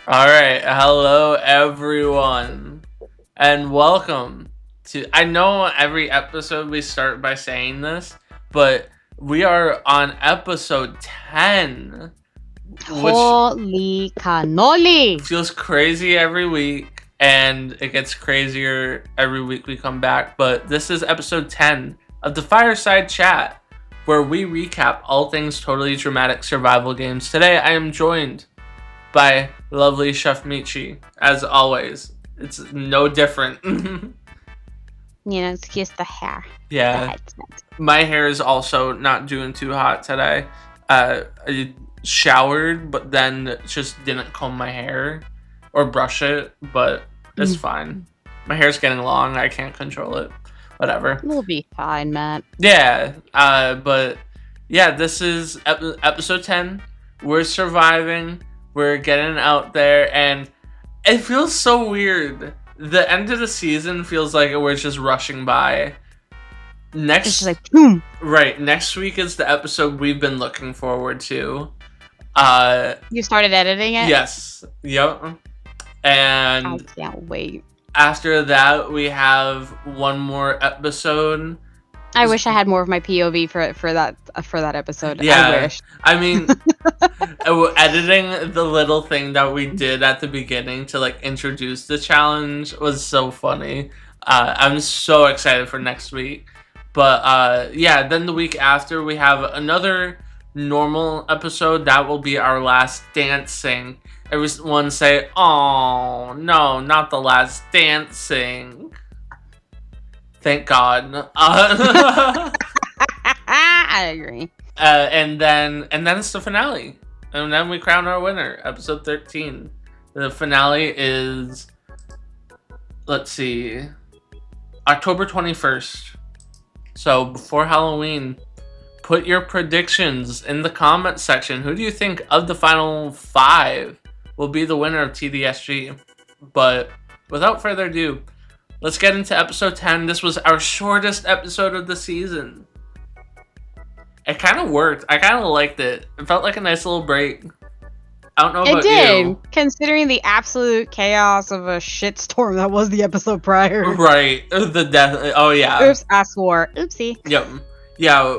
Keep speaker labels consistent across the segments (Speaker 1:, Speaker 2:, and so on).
Speaker 1: All right, hello everyone, and welcome to. I know every episode we start by saying this, but we are on episode 10, which
Speaker 2: Holy cannoli!
Speaker 1: feels crazy every week, and it gets crazier every week we come back. But this is episode 10 of the Fireside Chat, where we recap all things totally dramatic survival games. Today, I am joined by lovely Chef Michi, as always. It's no different.
Speaker 2: It's just the hair.
Speaker 1: Yeah.
Speaker 2: The head's not.
Speaker 1: My hair is also not doing too hot today. I showered, but then just didn't comb my hair or brush it, but it's fine. My hair's getting long. I can't control it. Whatever.
Speaker 2: We'll be fine, Matt.
Speaker 1: Yeah. But yeah, this is episode 10. We're surviving. We're getting out there, and it feels so weird. The end of the season feels like we're just rushing by.
Speaker 2: It's just like boom.
Speaker 1: Right, next week is the episode we've been looking forward to.
Speaker 2: You started editing it?
Speaker 1: Yes. Yep.
Speaker 2: I
Speaker 1: And
Speaker 2: can't wait.
Speaker 1: after that, we have one more episode.
Speaker 2: I wish I had more of my POV for that episode.
Speaker 1: Yeah.
Speaker 2: I wish.
Speaker 1: I mean, editing the little thing that we did at the beginning to like introduce the challenge was so funny. I'm so excited for next week. But yeah, then the week after we have another normal episode. That will be our last dancing. Everyone say, "Oh no, not the last dancing." Thank God.
Speaker 2: I agree.
Speaker 1: And then it's the finale, and then we crown our winner, episode 13. The finale is, let's see, October 21st. So before Halloween, put your predictions in the comment section. Who do you think of the final 5 will be the winner of TDSG? But without further ado, let's get into episode 10. This was our shortest episode of the season. It kind of worked. I kind of liked it. It felt like a nice little break. I don't know about
Speaker 2: It did,
Speaker 1: you.
Speaker 2: considering the absolute chaos of a shitstorm that was the episode prior.
Speaker 1: Right. The death. Oh, yeah.
Speaker 2: Oops, I swore. Oopsie.
Speaker 1: Yep. Yeah.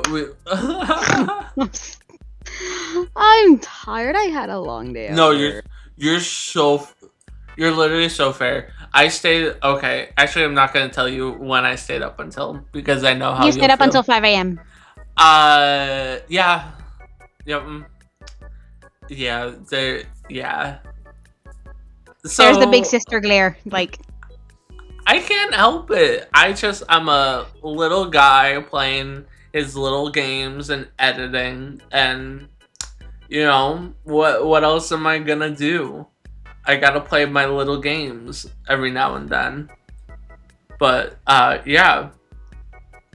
Speaker 2: I'm tired. I had a long day.
Speaker 1: No,
Speaker 2: over.
Speaker 1: you're literally so fair. I stayed. Okay. Actually, I'm not going to tell you when I stayed up until, because I know how
Speaker 2: You stayed up
Speaker 1: feel.
Speaker 2: until 5 a.m.
Speaker 1: Yeah. Yep. Yeah, yeah. So,
Speaker 2: There's the big sister glare. Like,
Speaker 1: I can't help it. I'm a little guy playing his little games and editing, and what else am I gonna do? I gotta play my little games every now and then. But yeah.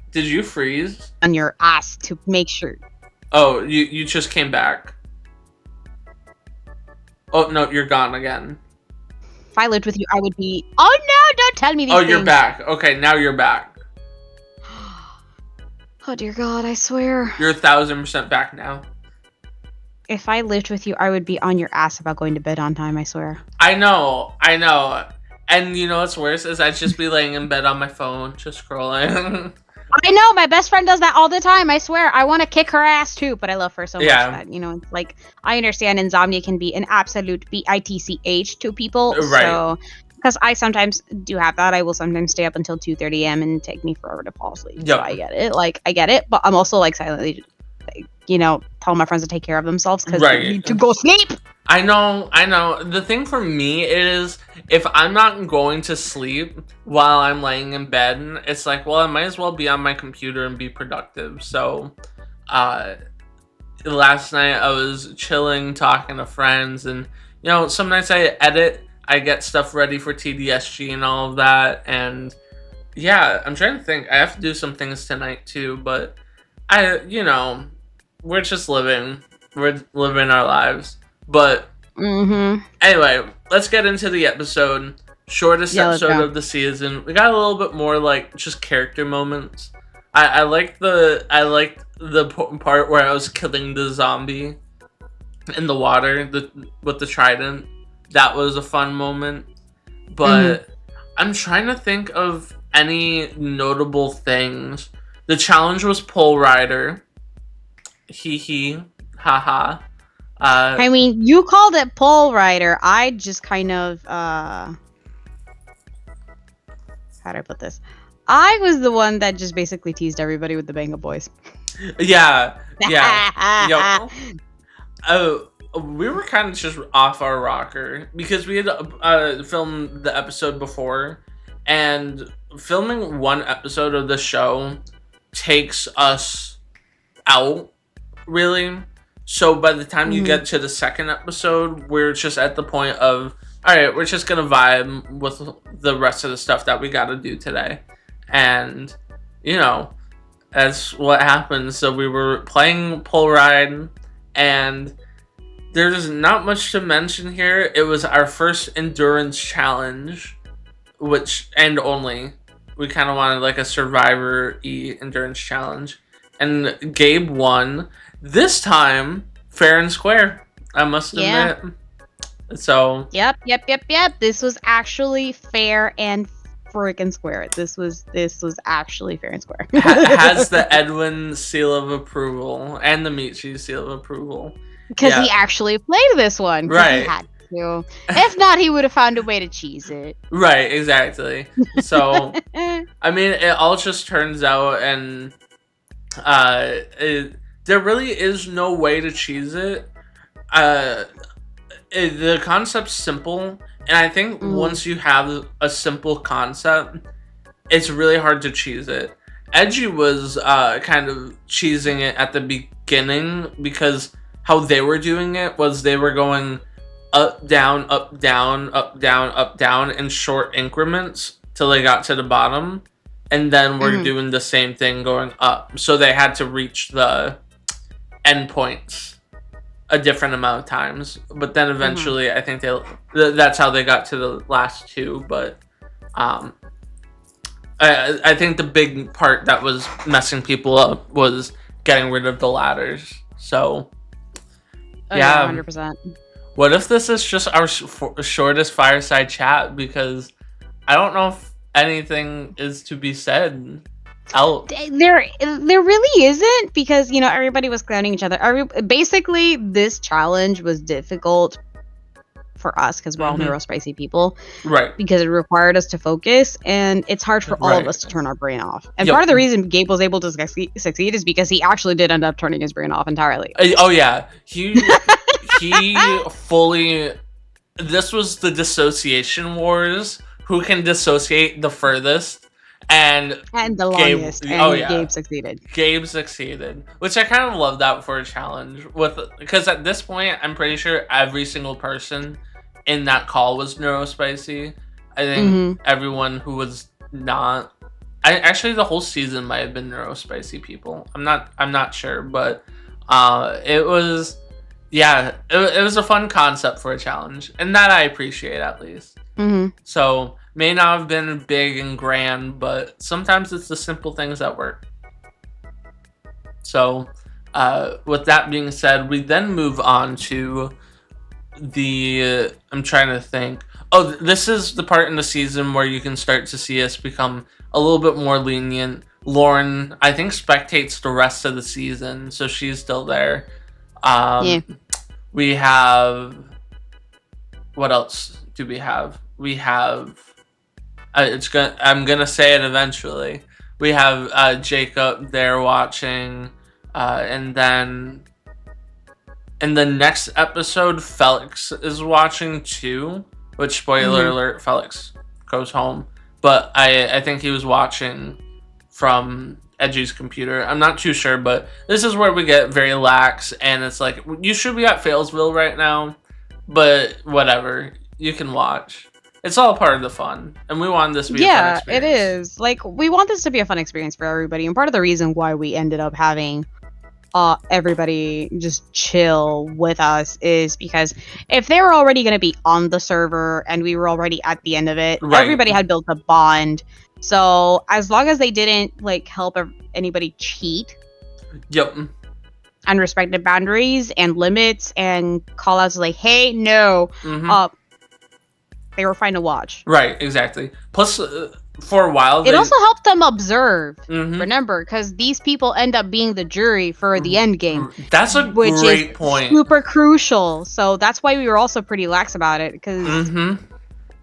Speaker 1: Did you freeze?
Speaker 2: on your ass to make sure.
Speaker 1: Oh, you just came back. Oh no, you're gone again.
Speaker 2: If I lived with you, I would be. Oh no! Don't tell me these things.
Speaker 1: You're back. Okay, now you're back.
Speaker 2: Oh dear God! I swear.
Speaker 1: You're 1,000% back now.
Speaker 2: If I lived with you, I would be on your ass about going to bed on time. I swear.
Speaker 1: I know. And you know what's worse is I'd just be laying in bed on my phone, just scrolling.
Speaker 2: I know, my best friend does that all the time, I swear. I want to kick her ass too, but I love her so much that, it's like, I understand insomnia can be an absolute bitch to people.
Speaker 1: Right.
Speaker 2: So, because I sometimes do have that. I will sometimes stay up until 2:30 a.m. and take me forever to fall asleep.
Speaker 1: Yep.
Speaker 2: So I get it. But I'm also like silently, telling my friends to take care of themselves because they need to go sleep.
Speaker 1: I know. The thing for me is, if I'm not going to sleep while I'm laying in bed, it's like, well, I might as well be on my computer and be productive. So, last night I was chilling, talking to friends, and, some nights I edit, I get stuff ready for TDSG and all of that, and, yeah, I'm trying to think. I have to do some things tonight, too, but, we're just living. We're living our lives. But anyway, let's get into the episode. Shortest episode of the season. We got a little bit more like just character moments. I liked the part where I was killing the zombie in the water with the trident. That was a fun moment. But I'm trying to think of any notable things. The challenge was Pole Rider. Hee hee. Haha.
Speaker 2: I mean, you called it Pole Rider. I just kind of, how do I put this? I was the one that just basically teased everybody with the Banga Boys.
Speaker 1: Yeah. Yo. Oh, we were kind of just off our rocker because we had filmed the episode before, and filming one episode of the show takes us out, really. So by the time you get to the second episode, we're just at the point of, all right, we're just going to vibe with the rest of the stuff that we got to do today. And, you know, that's what happened. So we were playing Pole Ride, and there's not much to mention here. It was our first endurance challenge, and only. We kind of wanted like a Survivor-y endurance challenge. And Gabe won. This time, fair and square, I must admit. So.
Speaker 2: Yep. This was actually fair and freaking square. This was actually fair and square.
Speaker 1: Has the Edwin seal of approval and the Michi seal of approval.
Speaker 2: Because he actually played this one.
Speaker 1: Right.
Speaker 2: He had to. If not, he would have found a way to cheese it.
Speaker 1: Right, exactly. So, I mean, it all just turns out, and there really is no way to cheese it. The concept's simple, and I think once you have a simple concept, it's really hard to cheese it. Edgy was kind of cheesing it at the beginning because how they were doing it was they were going up, down, up, down, up, down, up, down in short increments till they got to the bottom. And then we're doing the same thing going up. So they had to reach the endpoints a different amount of times. But then eventually, I think that's how they got to the last two. But I think the big part that was messing people up was getting rid of the ladders. So, yeah.
Speaker 2: 100%.
Speaker 1: What if this is just our shortest fireside chat? Because I don't know if anything is to be said else.
Speaker 2: There really isn't, because, you know, everybody was clowning each other. Basically, this challenge was difficult for us because we're all neurospicy people.
Speaker 1: Right.
Speaker 2: Because it required us to focus, and it's hard for all of us to turn our brain off. And part of the reason Gabe was able to succeed is because he actually did end up turning his brain off entirely.
Speaker 1: Oh, yeah. He fully... This was the dissociation wars. Who can dissociate the furthest? And
Speaker 2: the longest. Gabe succeeded.
Speaker 1: Gabe succeeded. Which I kind of love that for a challenge. Because at this point, I'm pretty sure every single person in that call was neurospicy. I think everyone who was not... Actually, the whole season might have been neurospicy people. I'm not sure, but it was... Yeah, it was a fun concept for a challenge, and that I appreciate at least. So, may not have been big and grand, but sometimes it's the simple things that work. So, with that being said, we then move on to I'm trying to think. Oh, this is the part in the season where you can start to see us become a little bit more lenient. Lauren, I think, spectates the rest of the season, so she's still there. We have... What else do we have? We have... I'm gonna say it eventually. We have Jacob there watching, and then in the next episode, Felix is watching too. Which, spoiler alert, Felix goes home. But I think he was watching from Edgy's computer. I'm not too sure, but this is where we get very lax, and it's like, you should be at Failsville right now, but whatever, you can watch. It's all part of the fun, and we want this to be a fun experience.
Speaker 2: Yeah, it is. Like, we want this to be a fun experience for everybody, and part of the reason why we ended up having everybody just chill with us is because if they were already going to be on the server and we were already at the end of it, everybody had built a bond. So as long as they didn't like help anybody cheat, and respected boundaries and limits and call outs like, hey, no, They were fine to watch.
Speaker 1: Right, exactly. Plus, for a while,
Speaker 2: It also helped them observe.
Speaker 1: Mhm.
Speaker 2: Remember, because these people end up being the jury for the end game.
Speaker 1: That's a
Speaker 2: which
Speaker 1: great
Speaker 2: is
Speaker 1: point.
Speaker 2: super crucial. So that's why we were also pretty lax about it, because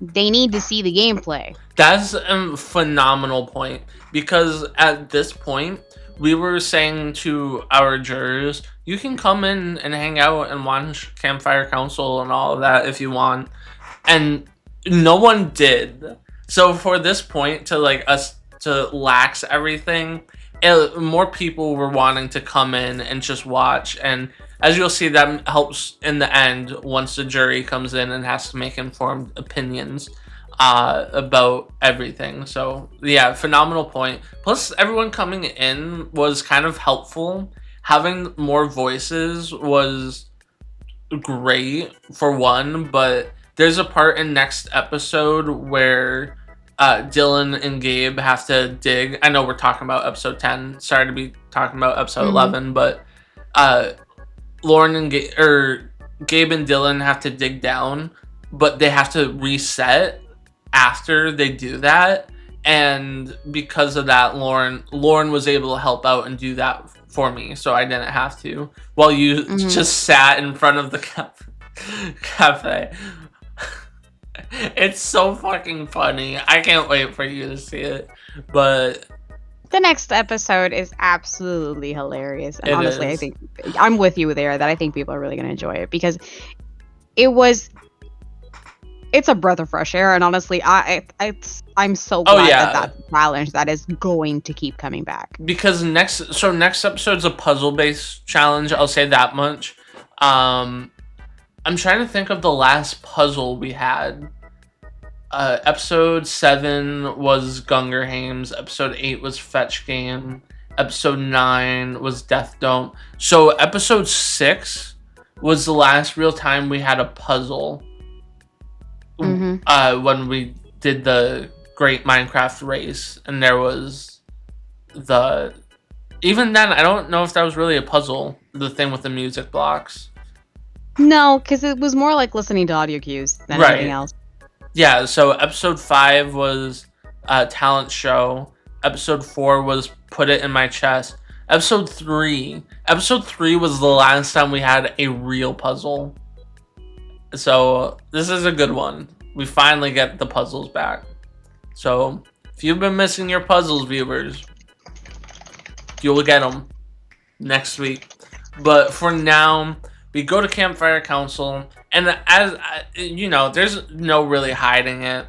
Speaker 2: they need to see the gameplay.
Speaker 1: That's a phenomenal point, because at this point, we were saying to our jurors, you can come in and hang out and watch Campfire Council and all of that if you want. And no one did. So for this point to like us to lax everything, more people were wanting to come in and just watch. And as you'll see, that helps in the end once the jury comes in and has to make informed opinions about everything. So yeah, phenomenal point. Plus, everyone coming in was kind of helpful. Having more voices was great for one, but there's a part in next episode where Dylan and Gabe have to dig. I know we're talking about episode 10. Sorry to be talking about episode 11, but Lauren and Gabe and Dylan have to dig down, but they have to reset after they do that. And because of that, Lauren was able to help out and do that for me, so I didn't have to. While you just sat in front of the cafe. It's so fucking funny. I can't wait for you to see it. But
Speaker 2: the next episode is absolutely hilarious. And honestly,
Speaker 1: is.
Speaker 2: I think I'm with you there that I think people are really going to enjoy it, because it's a breath of fresh air. And honestly, I'm so glad that that's a challenge that is going to keep coming back.
Speaker 1: Because next episode's a puzzle-based challenge. I'll say that much. I'm trying to think of the last puzzle we had. Episode 7 was Gungerhaim's. Episode 8 was Fetch Game. Episode 9 was Death Dome. So episode 6 was the last real time we had a puzzle. When we did the Great Minecraft Race. And there was even then, I don't know if that was really a puzzle. The thing with the music blocks.
Speaker 2: No, because it was more like listening to audio cues than anything else.
Speaker 1: Yeah, so episode 5 was talent show. Episode 4 was put it in my chest. Episode 3 was the last time we had a real puzzle. So this is a good one. We finally get the puzzles back. So if you've been missing your puzzles, viewers, you'll get them next week. But for now, we go to Campfire Council, and as you know, there's no really hiding it.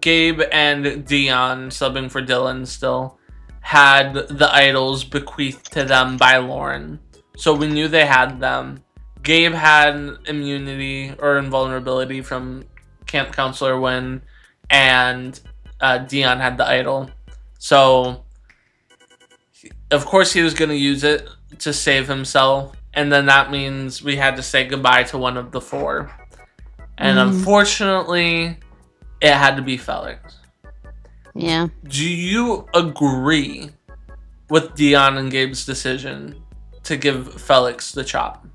Speaker 1: Gabe and Dion, subbing for Dylan still, had the idols bequeathed to them by Lauren. So we knew they had them. Gabe had immunity or invulnerability from Camp Counselor Wynn, and Dion had the idol. So, of course, he was going to use it to save himself, and then that means we had to say goodbye to one of the 4. And unfortunately, it had to be Felix.
Speaker 2: Yeah.
Speaker 1: Do you agree with Dion and Gabe's decision to give Felix the chop?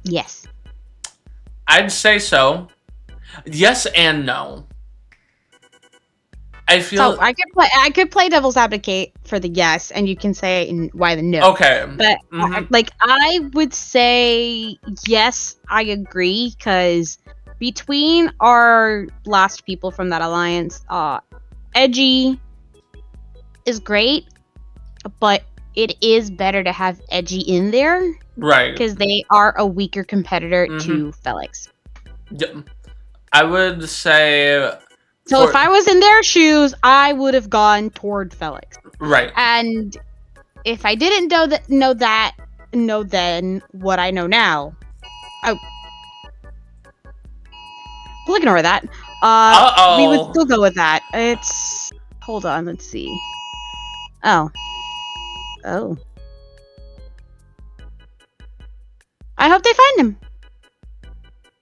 Speaker 2: Yes.
Speaker 1: I'd say so. Yes and no. I feel
Speaker 2: so I could play devil's advocate for the yes, and you can say why the no.
Speaker 1: Okay.
Speaker 2: But I would say yes, I agree, because between our last people from that alliance, Edgy is great, but it is better to have Edgy in there.
Speaker 1: Right.
Speaker 2: Because they are a weaker competitor to Felix.
Speaker 1: Yeah. I would say...
Speaker 2: So if I was in their shoes, I would have gone toward Felix.
Speaker 1: Right.
Speaker 2: And if I didn't know then what I know now, we'll ignore that. We would still go with that. Hold on, let's see. Oh. I hope they find him.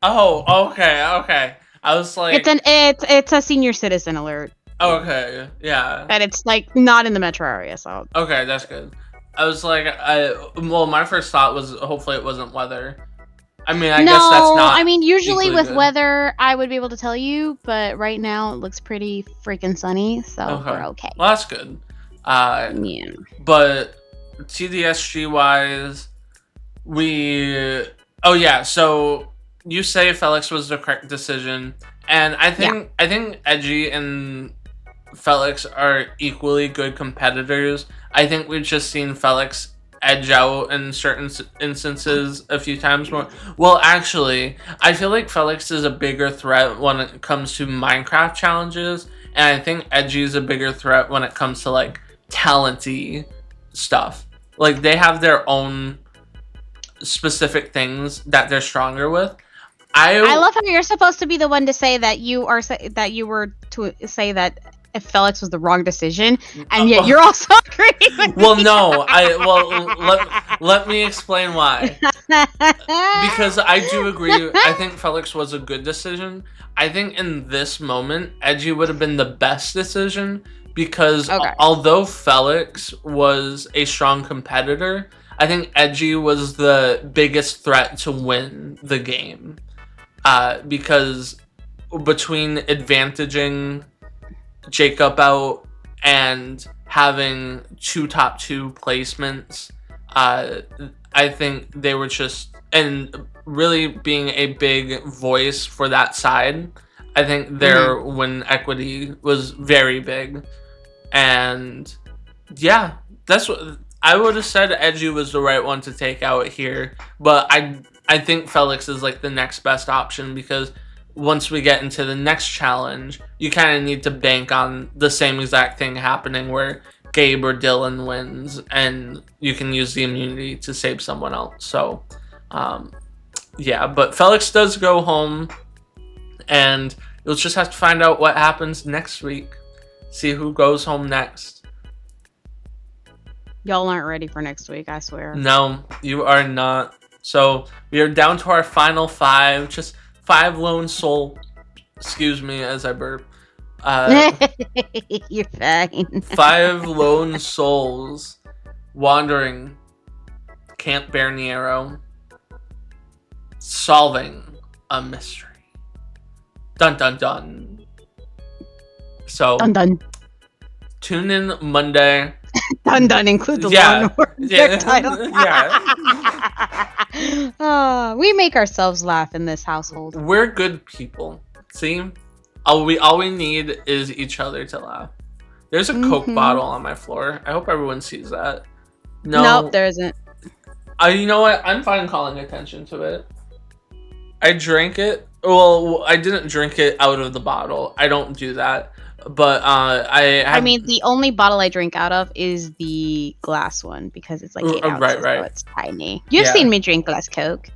Speaker 1: Oh, okay. I was like,
Speaker 2: it's a senior citizen alert.
Speaker 1: Okay, yeah.
Speaker 2: But it's like not in the metro area, so
Speaker 1: okay, that's good. I was like, well, my first thought was hopefully it wasn't weather. I mean, I
Speaker 2: No,
Speaker 1: guess that's not.
Speaker 2: I mean, usually
Speaker 1: equally
Speaker 2: with
Speaker 1: good.
Speaker 2: weather, I would be able to tell you, but right now it looks pretty freaking sunny, so we're okay.
Speaker 1: Well, that's good.
Speaker 2: Yeah.
Speaker 1: But TDSG wise, oh yeah, so you say Felix was the correct decision, and I think Edgy and Felix are equally good competitors. I think we've just seen Felix edge out in certain instances a few times more. Well, actually, I feel like Felix is a bigger threat when it comes to Minecraft challenges, and I think Edgy is a bigger threat when it comes to like talenty stuff. Like they have their own specific things that they're stronger with. I
Speaker 2: love how you're supposed to be the one to say that you were to say that if Felix was the wrong decision, and yet you're also agreeing with
Speaker 1: well,
Speaker 2: me.
Speaker 1: no, let me explain why. Because I do agree. I think Felix was a good decision. I think in this moment, Edgy would have been the best decision because although Felix was a strong competitor, I think Edgy was the biggest threat to win the game. Because between advantaging Jacob out and having two top 2 placements, I think they were just, and really being a big voice for that side, I think their win equity was very big. And yeah, that's what I would have said. Edgy was the right one to take out here, but I think Felix is like the next best option because once we get into the next challenge, you kind of need to bank on the same exact thing happening where Gabe or Dylan wins and you can use the immunity to save someone else. So, yeah, but Felix does go home and you'll just have to find out what happens next week. See who goes home next.
Speaker 2: Y'all aren't ready for next week, I swear.
Speaker 1: No, you are not. So we are down to our final 5, just 5 lone soul. Excuse me as I burp.
Speaker 2: You're fine.
Speaker 1: 5 lone souls wandering Camp Berniero, solving a mystery. Dun dun dun. So
Speaker 2: dun.
Speaker 1: Tune in Monday.
Speaker 2: Dun include the Law and Order title. Yeah. We make ourselves laugh in this household.
Speaker 1: We're good people. See? All we need is each other to laugh. There's a Coke bottle on my floor. I hope everyone sees that. No.
Speaker 2: Nope, there isn't.
Speaker 1: You know what? I'm fine calling attention to it. I drank it. Well, I didn't drink it out of the bottle. I don't do that. But I
Speaker 2: mean, the only bottle I drink out of is the glass one because it's like 8 ounces, so it's tiny. You've seen me drink glass Coke.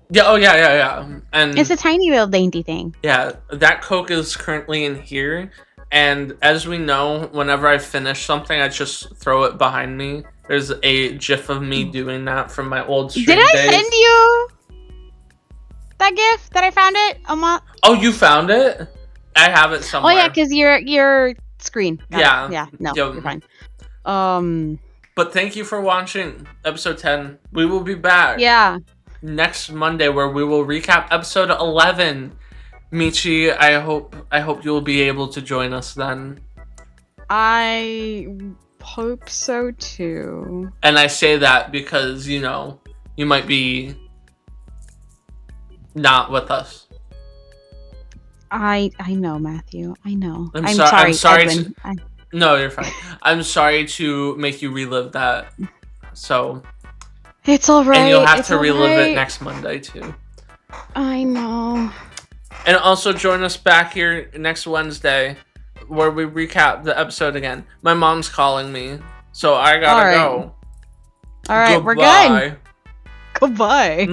Speaker 1: Yeah. Oh yeah. And
Speaker 2: it's a tiny little dainty thing.
Speaker 1: Yeah, that Coke is currently in here, and as we know, whenever I finish something, I just throw it behind me. There's a GIF of me doing that from my old stream days.
Speaker 2: Did I send you that GIF that I found it?
Speaker 1: Oh, you found it? I have it somewhere.
Speaker 2: Oh yeah, because your screen.
Speaker 1: Yeah.
Speaker 2: No, you're fine.
Speaker 1: But thank you for watching episode 10. We will be back.
Speaker 2: Yeah.
Speaker 1: Next Monday, where we will recap episode 11. Michi, I hope you will be able to join us then.
Speaker 2: I hope so too.
Speaker 1: And I say that because you might be not with us.
Speaker 2: I know, Matthew. I know.
Speaker 1: I'm sorry.
Speaker 2: Edwin.
Speaker 1: No, you're fine. I'm sorry to make you relive that. So.
Speaker 2: It's all right.
Speaker 1: And you'll have to relive it next Monday too.
Speaker 2: I know.
Speaker 1: And also join us back here next Wednesday, where we recap the episode again. My mom's calling me, so I gotta go.
Speaker 2: All right, we're good. Goodbye.